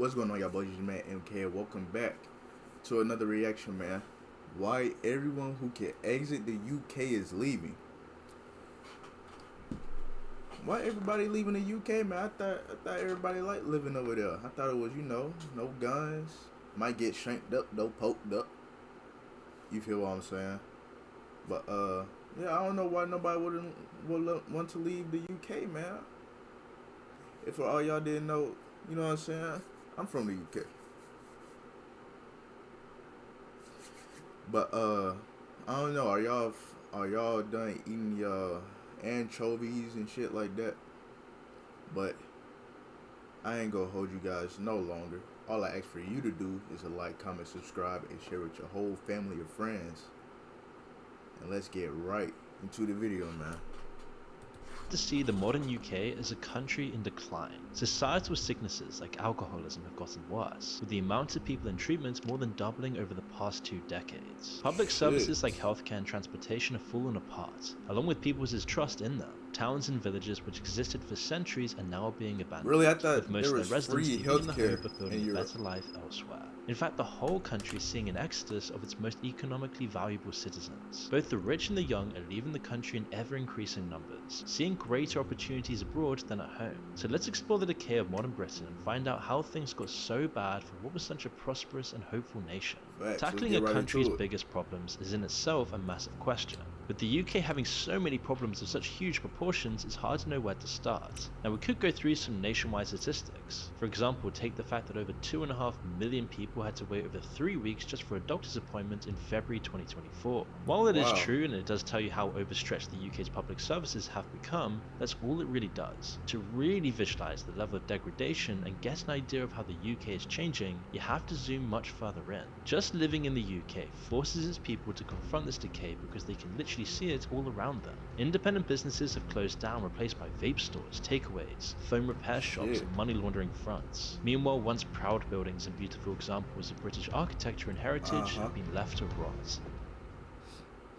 What's going on, y'all boys? It's your man MK. Welcome back to another reaction, man. Why everyone who can exit the UK is leaving. Why everybody leaving the UK, man? I thought everybody liked living over there. I thought it was, no guns. Might get shanked up, though, poked up. You feel what I'm saying? But yeah, I don't know why nobody would want to leave the UK, man. If for all y'all didn't know, you know what I'm saying? I'm from the UK. But I don't know. Are y'all done eating your anchovies and shit like that? But I ain't gonna hold you guys no longer. All I ask for you to do is to like, comment, subscribe, and share with your whole family of friends. And let's get right into the video, man. To see the modern UK as a country in decline. Societal sicknesses like alcoholism have gotten worse, with the amount of people in treatment more than doubling over the past 2 decades. Public services like healthcare and transportation have fallen apart, along with people's trust in them. Towns and villages which existed for centuries are now being abandoned, Really, I thought with most there of was their residents free leaving in the healthcare hope of building in a Europe. better life elsewhere. In fact, the whole country is seeing an exodus of its most economically valuable citizens. Both the rich and the young are leaving the country in ever-increasing numbers, seeing greater opportunities abroad than at home. So let's explore the decay of modern Britain and find out how things got so bad for what was such a prosperous and hopeful nation. Facts. Tackling a country's biggest problems is in itself a massive question. With the UK having so many problems of such huge proportions, it's hard to know where to start. Now we could go through some nationwide statistics. For example, take the fact that over 2.5 million people had to wait over 3 weeks just for a doctor's appointment in February 2024. While it is true and it does tell you how overstretched the UK's public services have become, that's all it really does. To really visualize the level of degradation and get an idea of how the UK is changing, you have to zoom much further in. Just living in the UK forces its people to confront this decay because they can literally see it all around them. Independent businesses have closed down, replaced by vape stores, takeaways, phone repair shops, and money laundering fronts. Meanwhile, once proud buildings and beautiful examples of British architecture and heritage have been left to rot.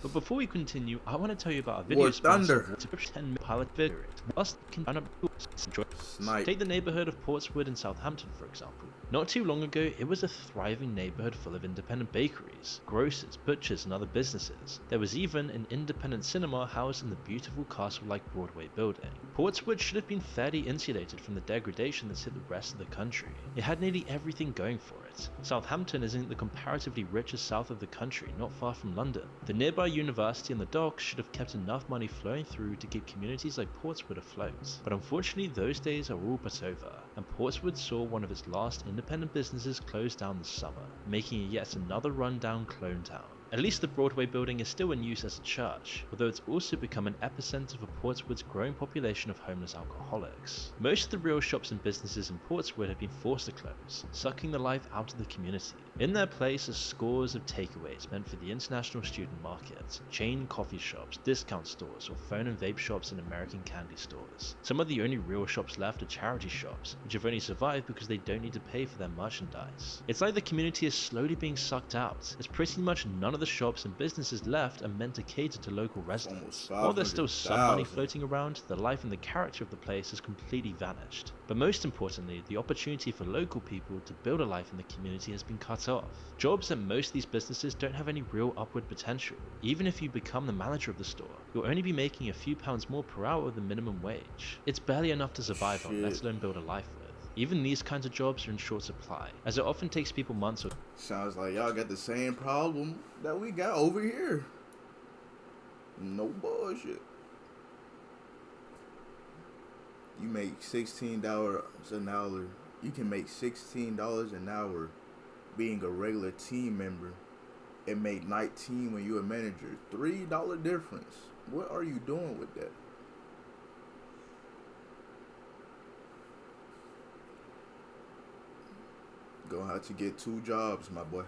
But before we continue, I want to tell you about our video sponsor, 10 pilot video. Take the neighborhood of Portswood in Southampton, for example. Not too long ago, it was a thriving neighborhood full of independent bakeries, grocers, butchers, and other businesses. There was even an independent cinema housed in the beautiful castle-like Broadway building. Portswood should have been fairly insulated from the degradation that's hit the rest of the country. It had nearly everything going for it. Southampton is in the comparatively richest south of the country, not far from London. The nearby university and the docks should have kept enough money flowing through to keep communities like Portswood afloat. But unfortunately, those days are all but over, and Portswood saw one of its last independent businesses close down this summer, making it yet another rundown clone town. At least the Broadway building is still in use as a church, although it's also become an epicenter for Portswood's growing population of homeless alcoholics. Most of the real shops and businesses in Portswood have been forced to close, sucking the life out of the community. In their place are scores of takeaways meant for the international student market, chain coffee shops, discount stores, or phone and vape shops and American candy stores. Some of the only real shops left are charity shops, which have only survived because they don't need to pay for their merchandise. It's like the community is slowly being sucked out, as pretty much none of the shops and businesses left are meant to cater to local residents. While there's still some money floating around, the life and the character of the place has completely vanished. But most importantly, the opportunity for local people to build a life in the community has been cut off. Jobs at most of these businesses don't have any real upward potential. Even if you become the manager of the store, you'll only be making a few pounds more per hour than minimum wage. It's barely enough to survive on, let alone build a life with. Even these kinds of jobs are in short supply, as it often takes people months or... Sounds like y'all got the same problem that we got over here. No bullshit. You make $16 an hour. You can make $16 an hour being a regular team member and make 19 when you're a manager. $3 difference. What are you doing with that? Gonna have to get 2 jobs, my boy.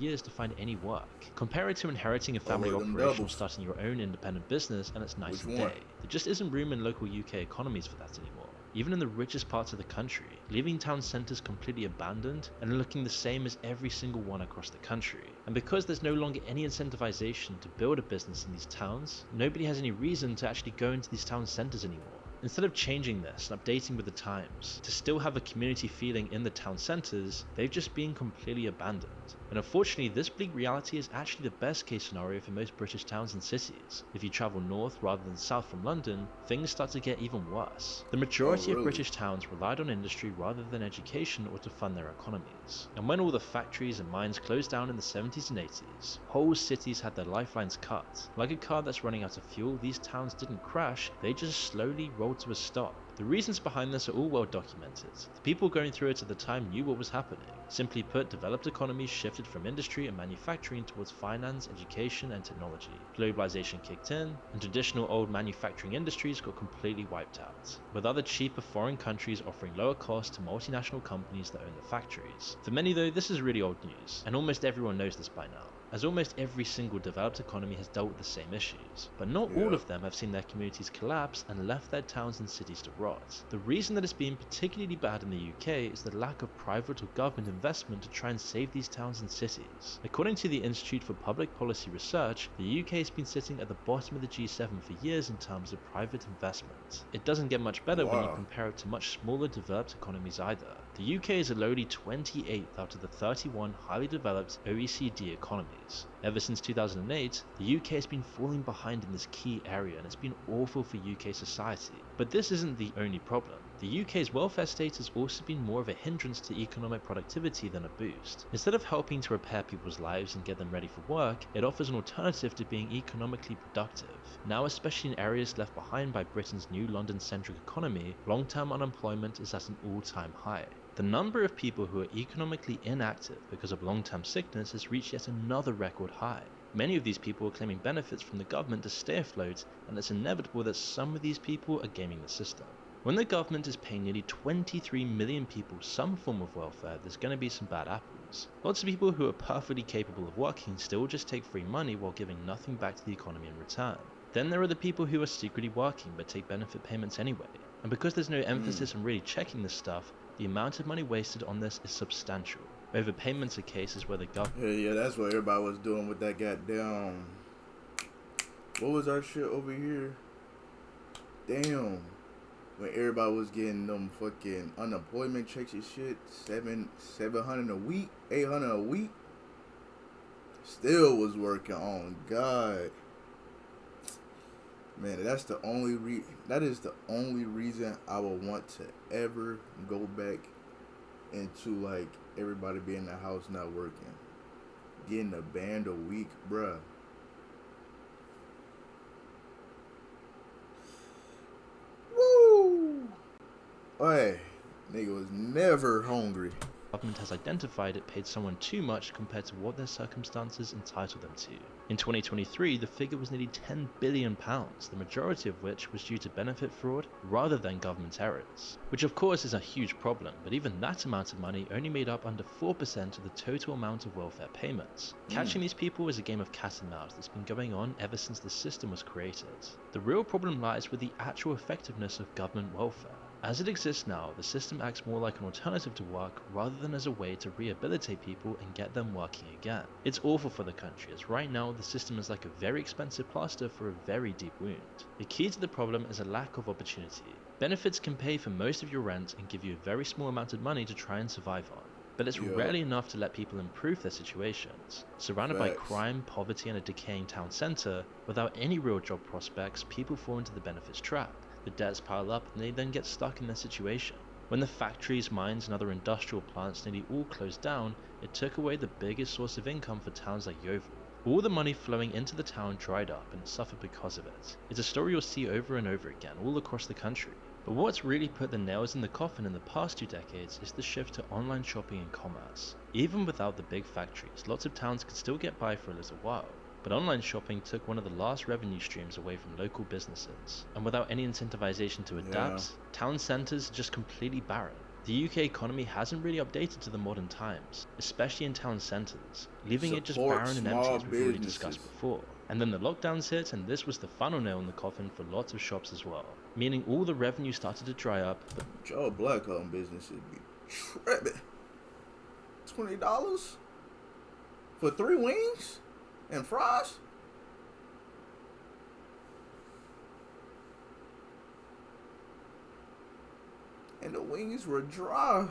Years to find any work. Compare it to inheriting a family operation or starting your own independent business and it's night and day. There just isn't room in local UK economies for that anymore. Even in the richest parts of the country, leaving town centres completely abandoned and looking the same as every single one across the country. And because there's no longer any incentivization to build a business in these towns, nobody has any reason to actually go into these town centres anymore. Instead of changing this and updating with the times to still have a community feeling in the town centres, they've just been completely abandoned. And unfortunately, this bleak reality is actually the best case scenario for most British towns and cities. If you travel north rather than south from London, things start to get even worse. The Oh, majority of really? British towns relied on industry rather than education or to fund their economies. And when all the factories and mines closed down in the 70s and 80s, whole cities had their lifelines cut. Like a car that's running out of fuel, these towns didn't crash, they just slowly rolled to a stop. The reasons behind this are all well documented. The people going through it at the time knew what was happening. Simply put, developed economies shifted from industry and manufacturing towards finance, education, and technology. Globalization kicked in, and traditional old manufacturing industries got completely wiped out, with other cheaper foreign countries offering lower costs to multinational companies that own the factories. For many though, this is really old news, and almost everyone knows this by now, as almost every single developed economy has dealt with the same issues. But not all Yeah. of them have seen their communities collapse and left their towns and cities to rot. The reason that it's been particularly bad in the UK is the lack of private or government investment to try and save these towns and cities. According to the Institute for Public Policy Research, the UK has been sitting at the bottom of the G7 for years in terms of private investment. It doesn't get much better when you Wow. compare it to much smaller developed economies either. The UK is a lowly 28th out of the 31 highly developed OECD economies. Ever since 2008, the UK has been falling behind in this key area and it's been awful for UK society. But this isn't the only problem. The UK's welfare state has also been more of a hindrance to economic productivity than a boost. Instead of helping to repair people's lives and get them ready for work, it offers an alternative to being economically productive. Now, especially in areas left behind by Britain's new London-centric economy, long-term unemployment is at an all-time high. The number of people who are economically inactive because of long-term sickness has reached yet another record high. Many of these people are claiming benefits from the government to stay afloat, and it's inevitable that some of these people are gaming the system. When the government is paying nearly 23 million people some form of welfare, there's going to be some bad apples. Lots of people who are perfectly capable of working still just take free money while giving nothing back to the economy in return. Then there are the people who are secretly working but take benefit payments anyway. And because there's no emphasis on really checking this stuff, the amount of money wasted on this is substantial. Overpayments are cases where the government Yeah, that's what everybody was doing with that goddamn. What was our shit over here? Damn. When everybody was getting them fucking unemployment checks and shit, 700 a week, 800 a week, still was working on God. Man, that is the only reason I would want to ever go back into like everybody being in the house not working. Getting a band a week, bruh. Woo! Hey, nigga was never hungry. has identified it paid someone too much compared to what their circumstances entitled them to. In 2023, the figure was nearly £10 billion, the majority of which was due to benefit fraud rather than government errors. Which of course is a huge problem, but even that amount of money only made up under 4% of the total amount of welfare payments. Catching these people is a game of cat and mouse that's been going on ever since the system was created. The real problem lies with the actual effectiveness of government welfare. As it exists now, the system acts more like an alternative to work rather than as a way to rehabilitate people and get them working again. It's awful for the country, as right now the system is like a very expensive plaster for a very deep wound. The key to the problem is a lack of opportunity. Benefits can pay for most of your rent and give you a very small amount of money to try and survive on. But it's Yup. rarely enough to let people improve their situations. Surrounded by Facts. crime, poverty, and a decaying town centre, without any real job prospects, people fall into the benefits trap. The debts pile up and they then get stuck in their situation. When the factories, mines, and other industrial plants nearly all closed down, it took away the biggest source of income for towns like Yeovil. All the money flowing into the town dried up and it suffered because of it. It's a story you'll see over and over again all across the country. But what's really put the nails in the coffin in the past 2 decades is the shift to online shopping and commerce. Even without the big factories, lots of towns could still get by for a little while. But online shopping took one of the last revenue streams away from local businesses, and without any incentivization to Yeah. adapt, town centres are just completely barren. The UK economy hasn't really updated to the modern times, especially in town centres, leaving it just Support barren and empty small as we've already discussed businesses. before. And then the lockdowns hit, and this was the final nail in the coffin for lots of shops as well, meaning all the revenue started to dry up, but Joe black owned businesses be tripping. $20 for 3 wings and fries? And the wings were dry.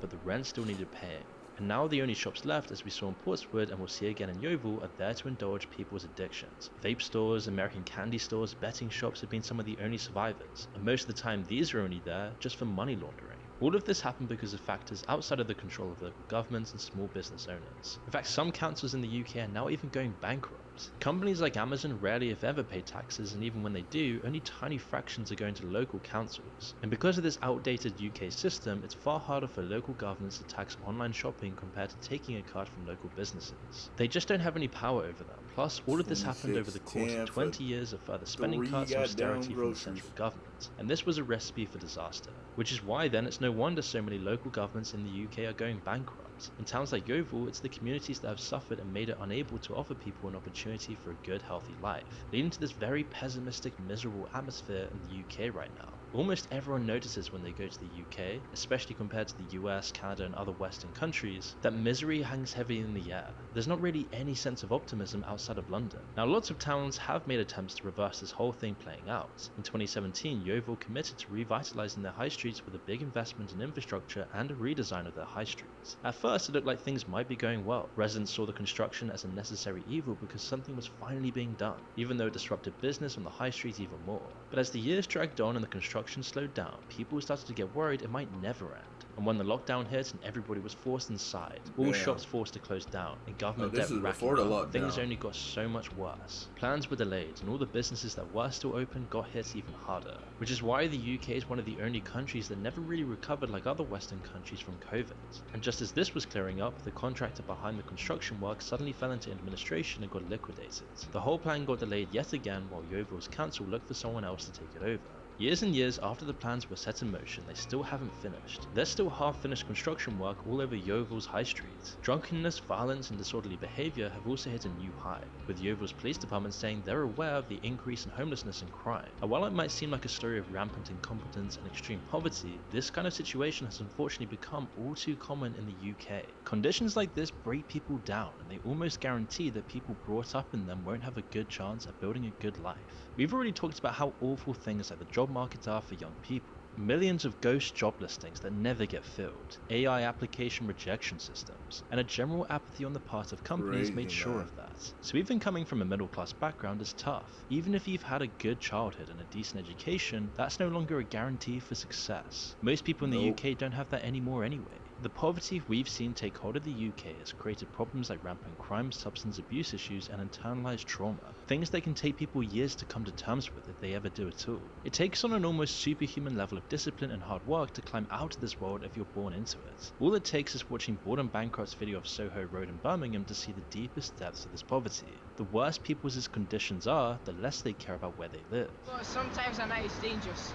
But the rent still needed paying. And now the only shops left, as we saw in Portswood and we'll see again in Yeovil, are there to indulge people's addictions. Vape stores, American candy stores, betting shops have been some of the only survivors, and most of the time these are only there just for money laundering. All of this happened because of factors outside of the control of local governments and small business owners. In fact, some councils in the UK are now even going bankrupt. Companies like Amazon rarely if ever pay taxes, and even when they do, only tiny fractions are going to local councils. And because of this outdated UK system, it's far harder for local governments to tax online shopping compared to taking a card from local businesses. They just don't have any power over them. Plus, all of this happened over the course of 20 years of further spending cuts and austerity from the central government, and this was a recipe for disaster. Which is why then it's no wonder so many local governments in the UK are going bankrupt. In towns like Yeovil, it's the communities that have suffered and made it unable to offer people an opportunity for a good, healthy life, leading to this very pessimistic, miserable atmosphere in the UK right now. Almost everyone notices when they go to the UK, especially compared to the US, Canada and other Western countries, that misery hangs heavy in the air. There's not really any sense of optimism outside of London. Now lots of towns have made attempts to reverse this whole thing playing out. In 2017, Yeovil committed to revitalising their high streets with a big investment in infrastructure and a redesign of their high streets. At first it looked like things might be going well. Residents saw the construction as a necessary evil because something was finally being done, even though it disrupted business on the high street even more. But as the years dragged on and the construction slowed down, people started to get worried it might never end. And when the lockdown hit and everybody was forced inside, all shops forced to close down, and government debt racking up, things only got so much worse. Plans were delayed, and all the businesses that were still open got hit even harder. Which is why the UK is one of the only countries that never really recovered like other Western countries from COVID. And just as this was clearing up, the contractor behind the construction work suddenly fell into administration and got liquidated. The whole plan got delayed yet again while Yeovil's council looked for someone else to take it over. Years and years after the plans were set in motion, they still haven't finished. There's still half-finished construction work all over Yeovil's high street. Drunkenness, violence and disorderly behaviour have also hit a new high, with Yeovil's police department saying they're aware of the increase in homelessness and crime. And while it might seem like a story of rampant incompetence and extreme poverty, this kind of situation has unfortunately become all too common in the UK. Conditions like this break people down, and they almost guarantee that people brought up in them won't have a good chance at building a good life. We've already talked about how awful things like the job market are for young people. Millions of ghost job listings that never get filled, AI application rejection systems, and a general apathy on the part of companies made sure of that. So even coming from a middle class background is tough. Even if you've had a good childhood and a decent education, that's no longer a guarantee for success. Most people in the UK don't have that anymore anyway. The poverty we've seen take hold of the UK has created problems like rampant crime, substance abuse issues, and internalized trauma. Things that can take people years to come to terms with if they ever do at all. It takes on an almost superhuman level of discipline and hard work to climb out of this world if you're born into it. All it takes is watching Boredom Bankrupt's video of Soho Road in Birmingham to see the deepest depths of this poverty. The worse people's conditions are, the less they care about where they live. But sometimes at night it's dangerous.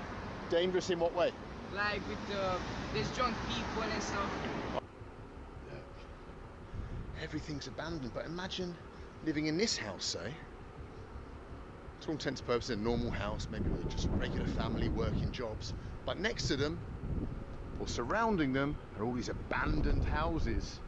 Dangerous in what way? Like with there's drunk people and stuff. Look, everything's abandoned, but imagine living in this house, say. To all intents and purposes, a normal house, maybe with just a regular family working jobs. But next to them, or surrounding them, are all these abandoned houses.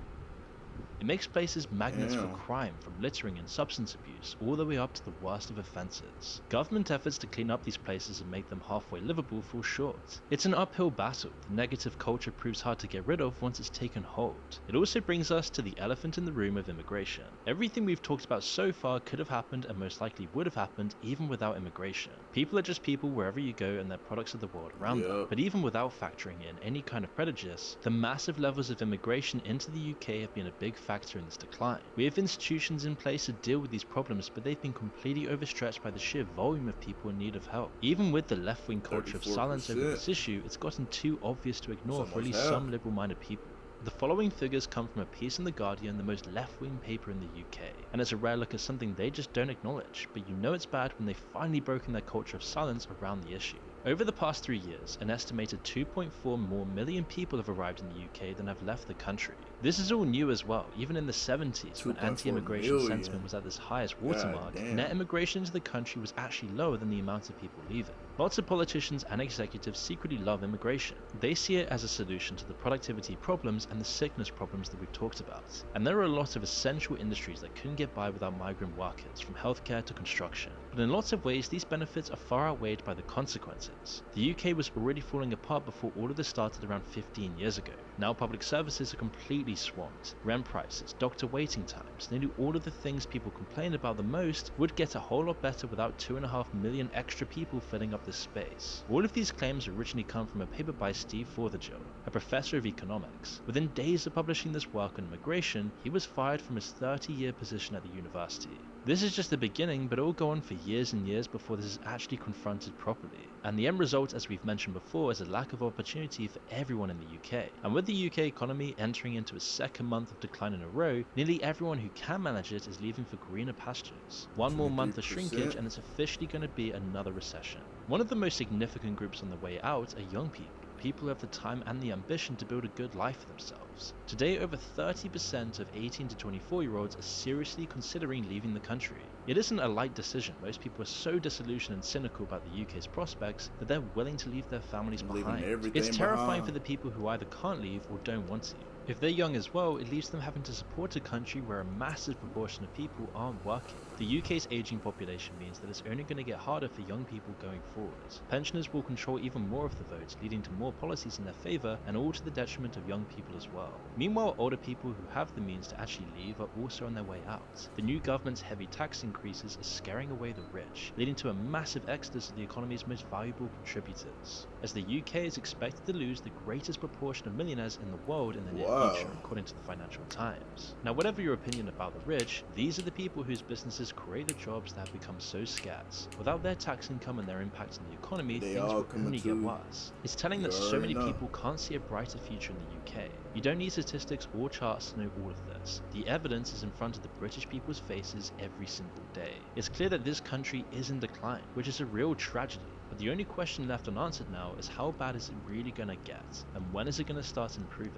It makes places magnets for crime, from littering and substance abuse, all the way up to the worst of offences. Government efforts to clean up these places and make them halfway livable fall short. It's an uphill battle. The negative culture proves hard to get rid of once it's taken hold. It also brings us to the elephant in the room of immigration. Everything we've talked about so far could have happened and most likely would have happened even without immigration. People are just people wherever you go and they're products of the world around them. But even without factoring in any kind of prejudice, the massive levels of immigration into the UK have been a big factor in this decline. We have institutions in place to deal with these problems, but they've been completely overstretched by the sheer volume of people in need of help. Even with the left-wing culture of silence over this issue, it's gotten too obvious to ignore for at least some liberal-minded people. The following figures come from a piece in The Guardian, the most left-wing paper in the UK, and it's a rare look at something they just don't acknowledge, but you know it's bad when they've finally broken their culture of silence around the issue. Over the past 3 years, an estimated 2.4 more million people have arrived in the UK than have left the country. This is all new as well. Even in the 70s, when anti-immigration sentiment was at this highest watermark, net immigration into the country was actually lower than the amount of people leaving. Lots of politicians and executives secretly love immigration. They see it as a solution to the productivity problems and the sickness problems that we've talked about. And there are a lot of essential industries that couldn't get by without migrant workers, from healthcare to construction. But in lots of ways, these benefits are far outweighed by the consequences. The UK was already falling apart before all of this started around 15 years ago. Now public services are completely swamped. Rent prices, doctor waiting times, nearly all of the things people complain about the most would get a whole lot better without 2.5 million extra people filling up this space. All of these claims originally come from a paper by Steve Forthergill, a professor of economics. Within days of publishing this work on immigration, he was fired from his 30-year position at the university. This is just the beginning, but it will go on for years and years before this is actually confronted properly. And the end result, as we've mentioned before, is a lack of opportunity for everyone in the UK. And with the UK economy entering into its second month of decline in a row, nearly everyone who can manage it is leaving for greener pastures. One more month of shrinkage 23%. and it's officially going to be another recession. One of the most significant groups on the way out are young people. People who have the time and the ambition to build a good life for themselves. Today, over 30% of 18 to 24-year-olds are seriously considering leaving the country. It isn't a light decision. Most people are so disillusioned and cynical about the UK's prospects that they're willing to leave their families behind. It's terrifying for the people who either can't leave or don't want to. If they're young as well, it leaves them having to support a country where a massive proportion of people aren't working. The UK's aging population means that it's only going to get harder for young people going forward. Pensioners will control even more of the vote, leading to more policies in their favour and all to the detriment of young people as well. Meanwhile, older people who have the means to actually leave are also on their way out. The new government's heavy tax increases are scaring away the rich, leading to a massive exodus of the economy's most valuable contributors, as the UK is expected to lose the greatest proportion of millionaires in the world in the near future, according to the Financial Times. Now, whatever your opinion about the rich, these are the people whose businesses create the jobs that have become so scarce. Without their tax income and their impact on the economy, They things all will coming only get to- worse. It's telling You that so already many know. people can't see a brighter future in the UK. You don't need statistics or charts to know all of this. The evidence is in front of the British people's faces every single day. It's clear that this country is in decline, which is a real tragedy. But the only question left unanswered now is how bad is it really gonna get, and when is it gonna start improving?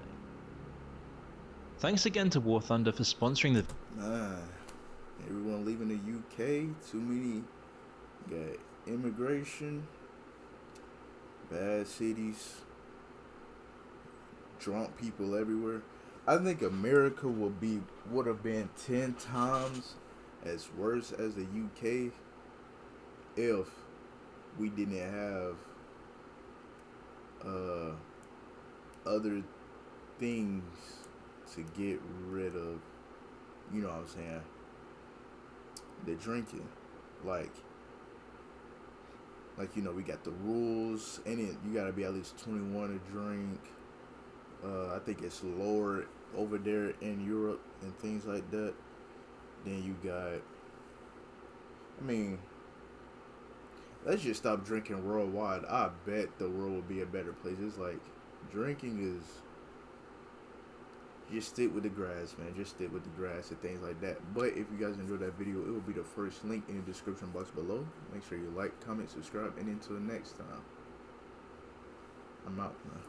Thanks again to War Thunder for sponsoring the Man, everyone leaving the UK. Too many. Got immigration, bad cities, drunk people everywhere. I think America would have been 10 times as worse as the UK if we didn't have other things to get rid of. You know what I'm saying? The drinking, like you know, we got the rules, and you gotta be at least 21 to drink. I think it's lower over there in Europe and things like that. Then you got, I mean, let's just stop drinking worldwide. I bet the world would be a better place. It's like drinking is, just stick with the grass, man. Just stick with the grass and things like that. But if you guys enjoyed that video, it will be the first link in the description box below. Make sure you like, comment, subscribe, and until next time, I'm out, man.